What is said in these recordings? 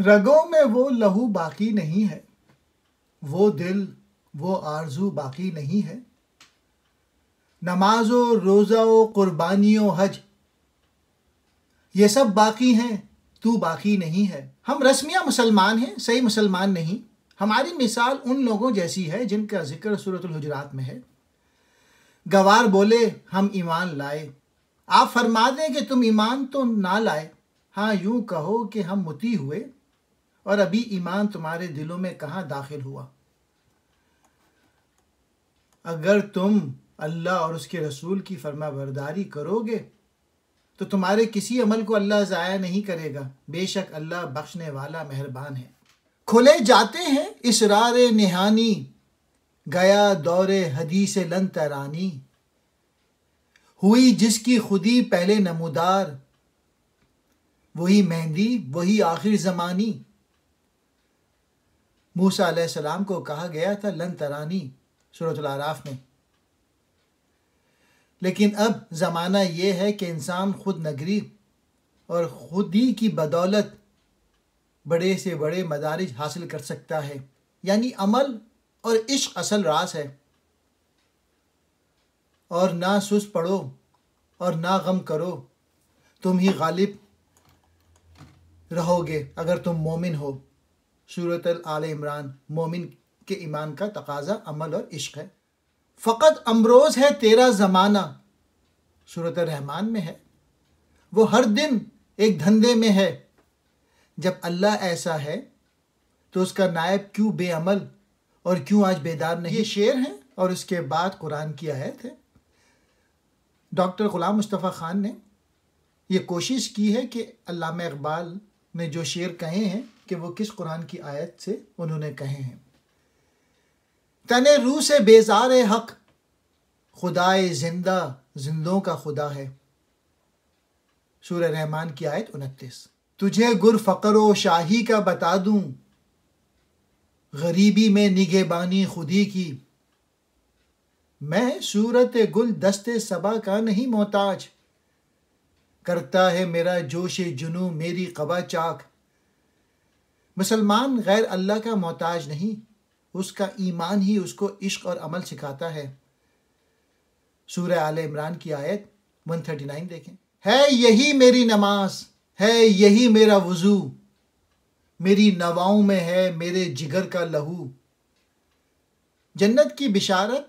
रगों में वो लहू बाकी नहीं है, वो दिल वो आरजू बाकी नहीं है। नमाजो रोज़ा व कुर्बानियों हज ये सब बाकी हैं, तू बाकी नहीं है। हम रस्मिया मुसलमान हैं, सही मुसलमान नहीं। हमारी मिसाल उन लोगों जैसी है जिनका जिक्र सूरतुल हुजरात में है। गवार बोले हम ईमान लाए, आप फरमा दें कि तुम ईमान तो ना लाए। हाँ यूं कहो कि हम मुती हुए, और अभी ईमान तुम्हारे दिलों में कहाँ दाखिल हुआ। अगर तुम अल्लाह और उसके रसूल की फरमाबरदारी करोगे तो तुम्हारे किसी अमल को अल्लाह ज़ाया नहीं करेगा। बेशक अल्लाह बख्शने वाला मेहरबान है। खुले जाते हैं इसरार निहानी, गया दौरे हदीस लन तरानी। हुई जिसकी खुदी पहले नमूदार, वही मेहंदी वही आखिर ज़मानी। मूसा अलैहिस्सलाम को कहा गया था लन तरानी सूरह आराफ में, लेकिन अब ज़माना ये है कि इंसान खुद नगरी और खुदी की बदौलत बड़े से बड़े मदारिज हासिल कर सकता है। यानी अमल और इश्क असल रास है। और ना सुस पड़ो और ना गम करो, तुम ही गालिब रहोगे अगर तुम मोमिन हो। सूरत आल इमरान। मोमिन के ईमान का तकाजा अमल और इश्क है। फ़कत अमरोज़ है तेरा ज़माना, सूरत रहमान में है। वो हर दिन एक धंधे में है। जब अल्लाह ऐसा है तो उसका नायब क्यों बेअमल और क्यों आज बेदार नहीं। ये शेर हैं और उसके बाद कुरान की आयत है। डॉक्टर ग़ुलाम मुस्तफ़ा ख़ान ने ये कोशिश की है कि अल्लामा इक़बाल ने जो शेर कहे हैं कि वो किस कुरान की आयत से उन्होंने कहे हैं। तने रूह से बेजार हक़, खुदाए जिंदा जिंदों का खुदा है। सूरह रहमान की आयत 29। तुझे गुर फ़क़्र शाही का बता दूं, गरीबी में निगहबानी खुदी की। मैं सूरत गुल दस्ते सबा का नहीं मोहताज, करता है मेरा जोश जुनू मेरी क़बा चाक। मुसलमान गैर अल्लाह का मोहताज नहीं, उसका ईमान ही उसको इश्क और अमल सिखाता है। सूरह आले इमरान की आयत 139 देखें। है यही मेरी नमाज, है यही मेरा वज़ू, मेरी नवाओं में है मेरे जिगर का लहू। जन्नत की बिशारत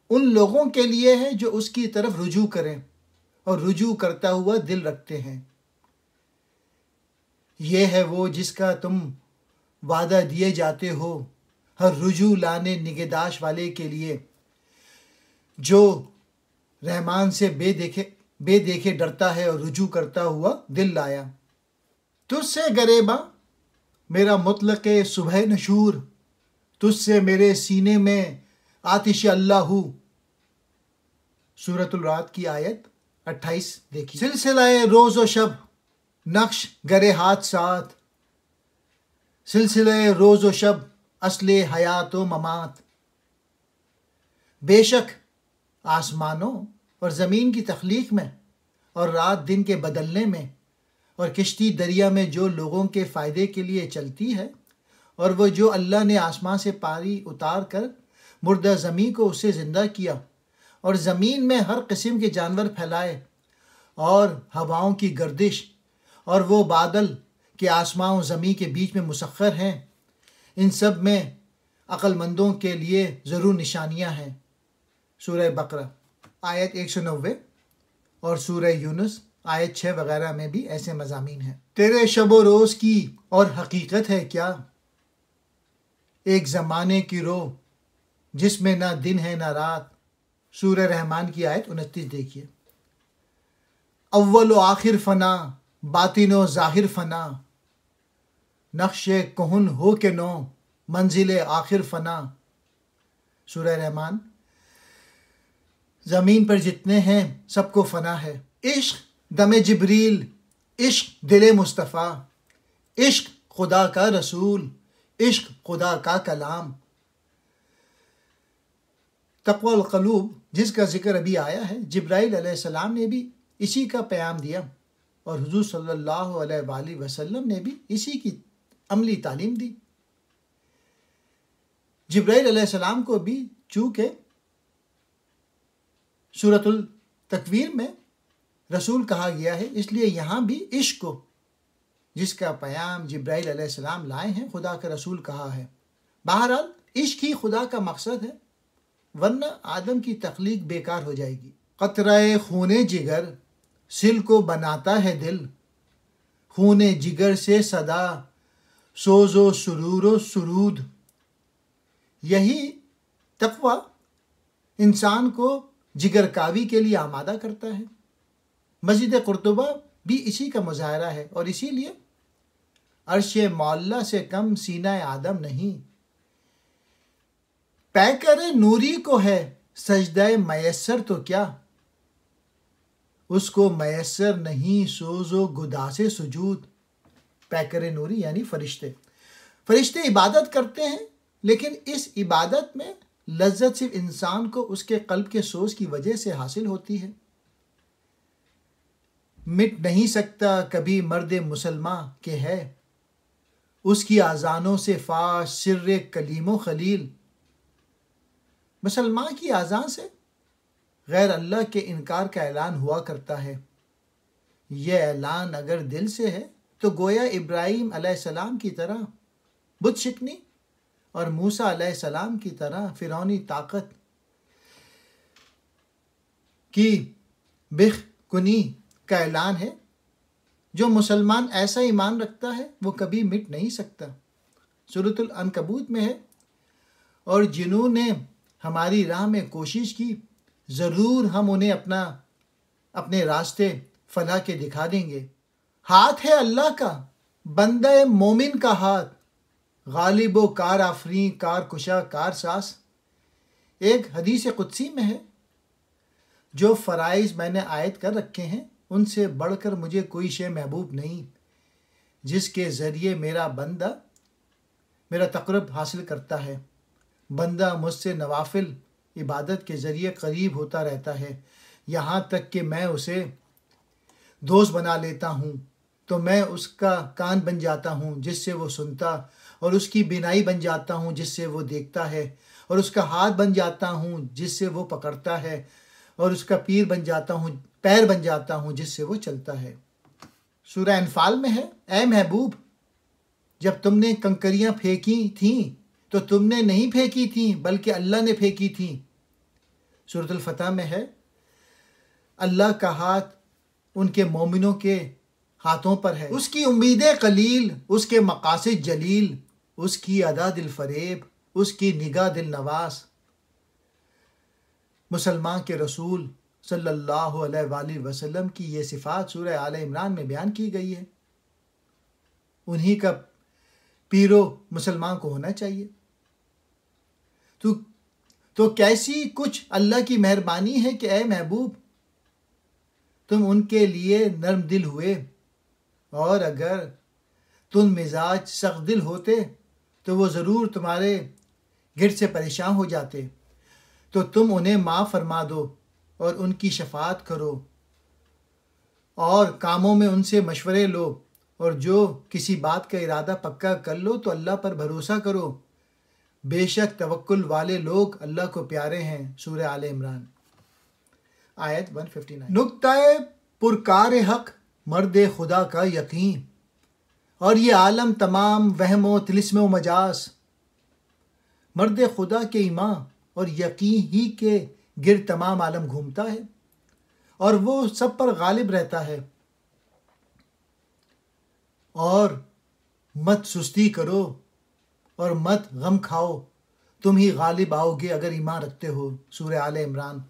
उन लोगों के लिए है जो उसकी तरफ रुजू करें और रुजू करता हुआ दिल रखते हैं। ये है वो जिसका तुम वादा दिए जाते हो, हर रुजू लाने निगहदाश्त वाले के लिए, जो रहमान से बेदेखे डरता है और रुजू करता हुआ दिल लाया। तुझसे गरेबा मेरा मुतलक़ सुबह नशूर, तुझसे मेरे सीने में आतिश अल्लाहू। सूरतुल रात की आयत 28 देखिए। सिलसिलाए रोज़ व शब नक्श गरे हाथ साथ, सिलसिले रोज़ व शब असले हयात व ममात। बेशक आसमानों और ज़मीन की तख्लीक में और रात दिन के बदलने में और किश्ती दरिया में जो लोगों के फ़ायदे के लिए चलती है, और वो जो अल्लाह ने आसमान से पानी उतार कर मुर्दा ज़मीन को उससे ज़िंदा किया और ज़मीन में हर किस्म के जानवर फैलाए, और हवाओं की गर्दिश और वो बादल के आसमां और ज़मीन के बीच में मुसख्खर हैं। इन सब में अक्लमंदों के लिए ज़रूर निशानियाँ हैं। सूरह बकरा आयत 190 और सूरह यूनुस आयत 6 वगैरह में भी ऐसे मज़ामीन हैं। तेरे शब रोज़ की और हकीकत है क्या, एक ज़माने की रो जिसमें ना दिन है ना रात। सूरह रहमान की आयत 29 देखिए। अव्वल व आखिर फ़ना, बातिन व ज़ाहिर फ़ना, नक्शे कुहन हो के नो मंजिल आखिर फ़ना। सूरह रहमान। ज़मीन पर जितने हैं सबको फ़ना है। इश्क दमे जिब्रील, इश्क दिले मुस्तफ़ा, इश्क खुदा का रसूल, इश्क खुदा का कलाम। तक़वल क़ुलूब जिसका जिक्र अभी आया है, जिब्राइल अलैहिस्सलाम ने भी इसी का पैगाम दिया और हुज़ूर सल्लल्लाहु अलैहि वसल्लम ने भी इसी की अमली तालीम दी। जिब्राइल अलैहिस्सलाम को भी चूँकि सूरतुल तकवीर में रसूल कहा गया है, इसलिए यहाँ भी इश्क को, जिसका पैगाम जिब्राइल अलैहिस्सलाम लाए हैं, खुदा का रसूल कहा है। बहरहाल इश्क ही खुदा का मकसद है, वरना आदम की तख्लीक बेकार हो जाएगी। क़तरे खूने जिगर सिल को बनाता है दिल, खूने जिगर से सदा सोज़ो सुरूरो सुरूद। यही तक़वा इंसान को जिगरकावी के लिए आमादा करता है। मस्जिद कुर्तुबा भी इसी का मुज़ाहरा है और इसीलिए अर्श मौला से कम सीना आदम नहीं। पैकर नूरी को है सजदा मयस्सर तो क्या, उसको मयस्सर नहीं सोज़ो गुदा से सुजूद। पैकर नूरी यानी फरिश्ते। फरिश्ते इबादत करते हैं, लेकिन इस इबादत में लज्जत सिर्फ इंसान को उसके कल्ब के सोच की वजह से हासिल होती है। मिट नहीं सकता कभी मर्द मुसलमान के है, उसकी आज़ानों से फाश सिर्र कलीमो खलील। मुसलमान की आज़ान से गैर अल्लाह के इनकार का ऐलान हुआ करता है। यह ऐलान अगर दिल से है तो गोया इब्राहीम अलैहिस्सलाम की तरह बुत शिकनी और मूसा अलैहिस्सलाम की तरह फिरौनी ताकत की बिखकुनी का ऐलान है। जो मुसलमान ऐसा ईमान रखता है वो कभी मिट नहीं सकता। सूरतुल अनकबूत में है, और जिन्होंने हमारी राह में कोशिश की ज़रूर हम उन्हें अपने रास्ते फलाह के दिखा देंगे। हाथ है अल्लाह का, बंदे मोमिन का हाथ, गालिबो कार आफरी कार कुशा कार सास। एक हदीस कुदसी में है, जो फ़राइज़ मैंने आयत कर रखे हैं उनसे बढ़कर मुझे कोई शे महबूब नहीं, जिसके ज़रिए मेरा बंदा मेरा तक़र्रुब हासिल करता है। बंदा मुझसे नवाफिल इबादत के ज़रिए करीब होता रहता है, यहाँ तक कि मैं उसे दोस्त बना लेता हूँ तो मैं उसका कान बन जाता हूँ जिससे वो सुनता, और उसकी बिनाई बन जाता हूँ जिससे वो देखता है, और उसका हाथ बन जाता हूँ जिससे वो पकड़ता है, और उसका पैर बन जाता हूँ जिससे वो चलता है। सूरह अनफाल में है, ऐ महबूब, जब तुमने कंकरियाँ फेंकी थीं तो तुमने नहीं फेंकी थीं बल्कि अल्लाह ने फेंकी थीं। सूरतुल फतह में है, अल्लाह का हाथ उनके मोमिनों के हाथों पर है, उसकी उम्मीदें कलील, उसके मकासिद जलील, उसकी अदा दिल फरेब, उसकी निगाह दिल नवास। मुसलमान के रसूल सल्लल्लाहु अलैहि वसल्लम की ये सिफ़ात सूरह आले इमरान में बयान की गई है। उन्हीं का पीरो मुसलमान को होना चाहिए। तो कैसी कुछ अल्लाह की मेहरबानी है कि ऐ महबूब, तुम उनके लिए नर्म दिल हुए, और अगर तुम मिजाज सख्त दिल होते तो वो ज़रूर तुम्हारे गिरद से परेशान हो जाते। तो तुम उन्हें माफ़ फरमा दो और उनकी शफाअत करो, और कामों में उनसे मशवरे लो, और जो किसी बात का इरादा पक्का कर लो तो अल्लाह पर भरोसा करो। बेशक तवक्कुल वाले लोग अल्लाह को प्यारे हैं। सूरह आले इमरान आयत 159। नुक्ताए पुरकार हक मर्द खुदा का यकीन, और ये आलम तमाम वहम व तिलिस्म व मजाज। मर्द खुदा के ईमान और यकीन ही के गिर तमाम आलम घूमता है, और वो सब पर गालिब रहता है। और मत सुस्ती करो और मत गम खाओ, तुम ही गालिब आओगे अगर ईमान रखते हो। सूरह आले इमरान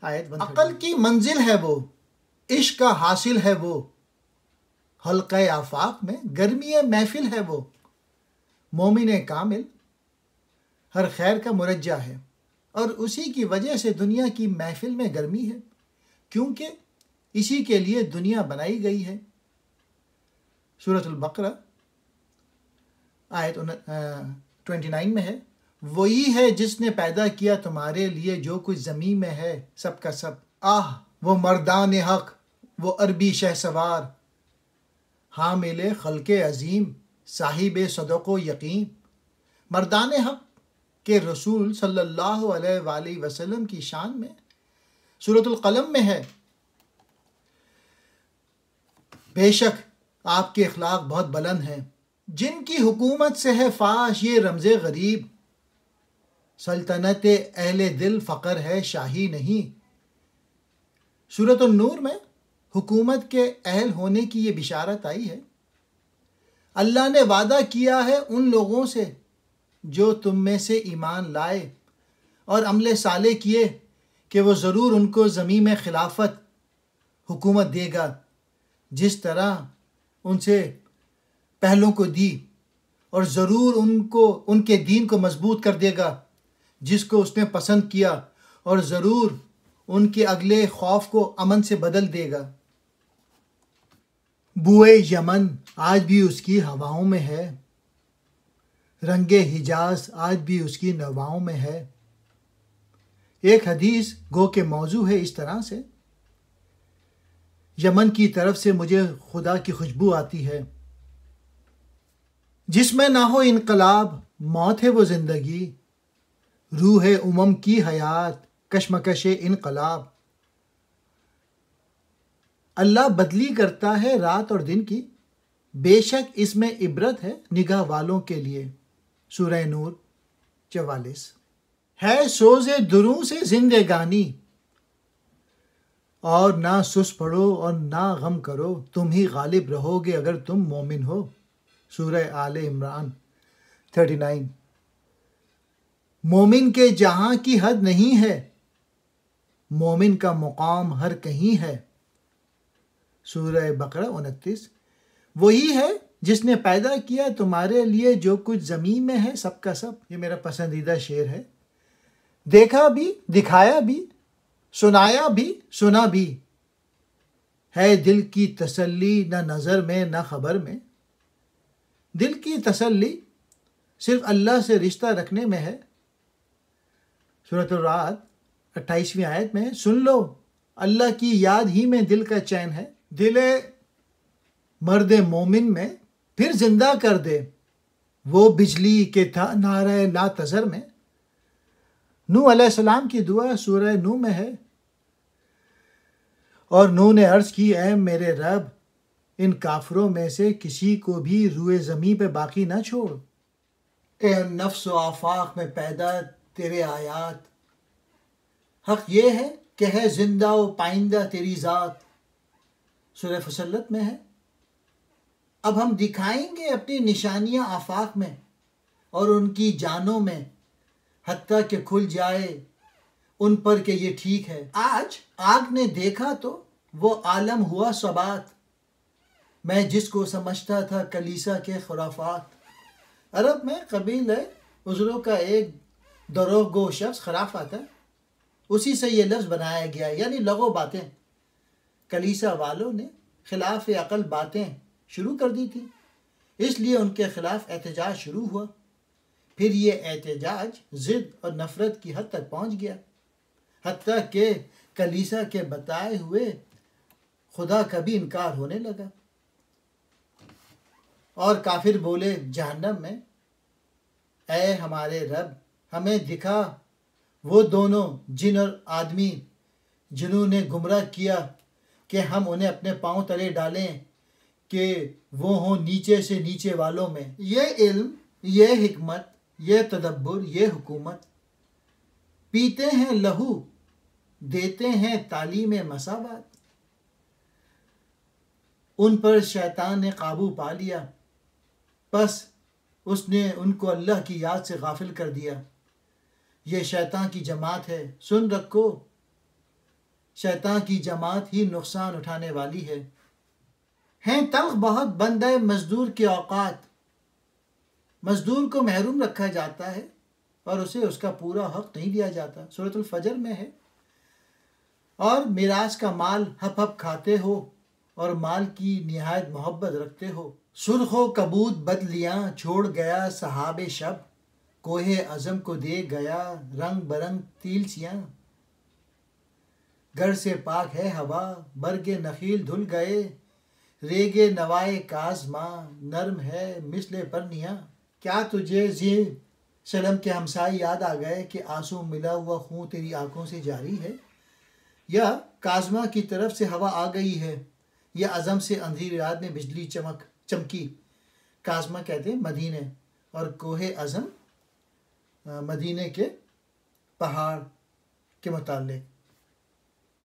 आयत 130। अकल की मंजिल है वो, इश्क का हासिल है वो, हल्क़े आफाक में गर्मी महफिल है वो। मोमिन कामिल हर खैर का मुरज्जा है, और उसी की वजह से दुनिया की महफिल में गर्मी है, क्योंकि इसी के लिए दुनिया बनाई गई है। सूरतुल बकरा आयत 29 में है, वही है जिसने पैदा किया तुम्हारे लिए जो कुछ ज़मीन में है सब का सब। आह वो मर्दान हक, वो अरबी शहसवार, हामिले खल्के अजीम, साहिब सदक़ो यकीन, मर्दान हक के रसूल सल्लल्लाहु अलैहि वसल्लम की शान में सूरतुल कलम में है, बेशक आपके अखलाक बहुत बुलंद हैं। जिनकी हुकूमत से है फाश ये रमज़े गरीब, सल्तनत अहले दिल फ़क़र है शाही नहीं। सूरतुन नूर में हुकूमत के अहल होने की ये बिशारत आई है। अल्लाह ने वादा किया है उन लोगों से जो तुम में से ईमान लाए और अमले साले किए कि वो ज़रूर उनको ज़मीन में खिलाफत हुकूमत देगा, जिस तरह उनसे पहलों को दी, और ज़रूर उनको उनके दीन को मजबूत कर देगा जिसको उसने पसंद किया, और ज़रूर उनके अगले खौफ को अमन से बदल देगा। बुए यमन आज भी उसकी हवाओं में है, रंगे हिजाज आज भी उसकी नवाओं में है। एक हदीस गो के मौजू है इस तरह से, यमन की तरफ से मुझे खुदा की खुशबू आती है, जिसमें ना हो इनकलाब, मौत है वो ज़िंदगी, रूह है उमम की हयात, कशमकश इनकलाब। अल्लाह बदली करता है रात और दिन की, बेशक इसमें इबरत है निगाह वालों के लिए। सूरह नूर 44। है सोज़े दुरूं से जिंदगानी, और ना सुस पड़ो और ना गम करो, तुम ही गालिब रहोगे अगर तुम मोमिन हो। सूरह आले इमरान 39। मोमिन के जहां की हद नहीं है, मोमिन का मुकाम हर कहीं है। सूरह बकरा 29। वही है जिसने पैदा किया तुम्हारे लिए जो कुछ ज़मीन में है सब का सब। ये मेरा पसंदीदा शेर है। देखा भी, दिखाया भी, सुनाया भी, सुना भी, है दिल की तसल्ली न नज़र में न खबर में। दिल की तसल्ली सिर्फ अल्लाह से रिश्ता रखने में है। सूरत रात 28वीं आयत में, सुन लो अल्लाह की याद ही में दिल का चैन है। दिले मर्द मोमिन में फिर जिंदा कर दे, वो बिजली के था नारे ला तजर में। नूह अलैहिस्सलाम की दुआ सूरह नूह में है। और नूह ने अर्ज़ की, ऐ मेरे रब, इन काफरों में से किसी को भी रुए ज़मीन पे बाकी ना छोड़। ए नफ्स व आफाक में पैदा तेरे आयात, हक ये है कि है जिंदा व पाइंदा तेरी ज़ात। सूरह फुसलत में है। अब हम दिखाएंगे अपनी निशानियां आफाक में और उनकी जानों में, हत्ता कि खुल जाए उन पर कि ये ठीक है। आज आग ने देखा तो वो आलम हुआ सबात, मैं जिसको समझता था कलीसा के खुराफात। अरब में कबील उज़रों का एक दरोगो शख्स खराफात है, उसी से ये लफ्ज़ बनाया गया, यानी लगो बातें। कलीसा वालों ने खिलाफ अकल बातें शुरू कर दी थी, इसलिए उनके खिलाफ एहतजाज शुरू हुआ। फिर ये एहतजाज ज़िद और नफ़रत की हद तक पहुँच गया, हत्ता कि कलीसा के बताए हुए खुदा का भी इनकार होने लगा। और काफिर बोले जहन्नम में, ऐ हमारे रब, हमें दिखा वो दोनों जिन और आदमी जिन्होंने गुमराह किया कि हम उन्हें अपने पांव तले डालें कि वो हों नीचे से नीचे वालों में। ये इल्म, ये हिकमत, ये तदब्बुर, ये हुकूमत, पीते हैं लहू, देते हैं तालीम मसाबात। उन पर शैतान ने काबू पा लिया, बस उसने उनको अल्लाह की याद से गाफिल कर दिया। ये शैतान की जमात है, सुन रखो, शैतान की जमात ही नुकसान उठाने वाली है। हैं तल्ख बहुत बंदे मजदूर के औकात, मजदूर को महरूम रखा जाता है और उसे उसका पूरा हक नहीं दिया जाता। सूरतुल फजर में है। और मिराज का माल हप हप खाते हो और माल की निहायत मोहब्बत रखते हो। सुर्खो कबूत बदलियाँ छोड़ गया सहाबे शब, कोहे अज़म को दे गया रंग बरंग तीलसियाँ। घर से पाक है हवा, बरगे नखील धुल गए, रेगे नवाए काज़मा, नर्म है मिसले परनिया। क्या तुझे ये शलम के हमसाए याद आ गए कि आंसू मिला हुआ खून तेरी आंखों से जारी है, या काज़मा की तरफ से हवा आ गई है, या अज़म से अंधेरी रात में बिजली चमकी। काज़मा कहते हैं मदीने, और कोहे अज़म मदीने के पहाड़ के मुताल्लिक।